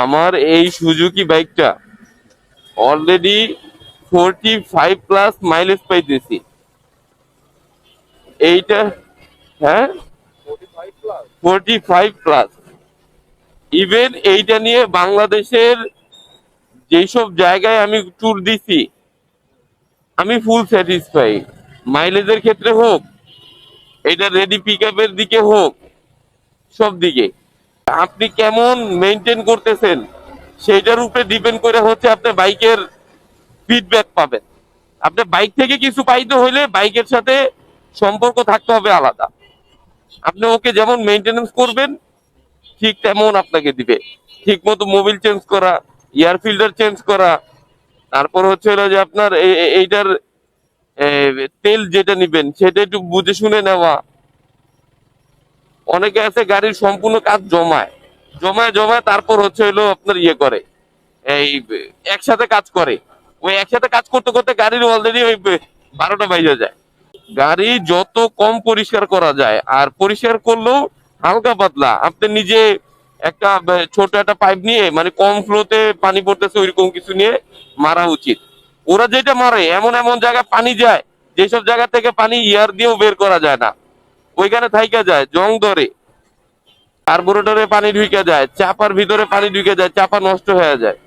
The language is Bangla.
আমার এই সুজুকি বাইকটা অলরেডি 45+ মাইলেজ পাইতেছি। এইটা, হ্যাঁ, 45+। ইভেন এইটা নিয়ে বাংলাদেশের যেসব জায়গায় আমি ট্যুর দিছি আমি ফুল স্যাটিসফাই। মাইলেজের ক্ষেত্রে হোক, এটা রেডি পিক আপের দিকে হোক, সব দিকে আপনি কেমন মেনটেন করতেছেন সেটার উপরে ডিপেন্ড করে হচ্ছে আপনি বাইকের ফিডব্যাক পাবেন। আপনার বাইক থেকে কিছু পাইতে হইলে বাইকের সাথে সম্পর্ক থাকতে হবে আলাদা। আপনি ওকে যেমন মেনটেনেন্স করবেন ঠিক তেমন আপনাকে দিবে। ঠিক মতো মোবিল চেঞ্জ করা, এয়ার ফিল্টার চেঞ্জ করা, তারপর হচ্ছে হলো যে আপনার এইটার তেল যেটা নিবেন সেটা একটু বুঝে শুনে নেওয়া। অনেকে আছে গাড়ির সম্পূর্ণ কাজ জমায় জমায় জমায়, তারপর হচ্ছে হলো আপনার ইয়ে করে, এই একসাথে কাজ করে। ওই একসাথে কাজ করতে করতে গাড়ির অলরেডি ওই 12টা বাজে যায়। গাড়ি যত কম পরিষ্কার করা যায়, আর পরিষ্কার করলেও হালকা পাতলা, আপনি নিজে একটা ছোট একটা পাইপ নিয়ে, মানে কম ফ্লোতে পানি পড়তেছে ওইরকম কিছু নিয়ে মারা উচিত। ওরা যেটা মারে এমন এমন জায়গায় পানি যায় যেসব জায়গা থেকে পানি ইয়ার দিয়েও বের করা যায় না, ওইখানে থাইকা যায়, জং ধরে, কার্বোরেটরে পানি ঢুকে যায়, চাপার ভিতরে পানি ঢুকে যায়, চাপা নষ্ট হয়ে যায়।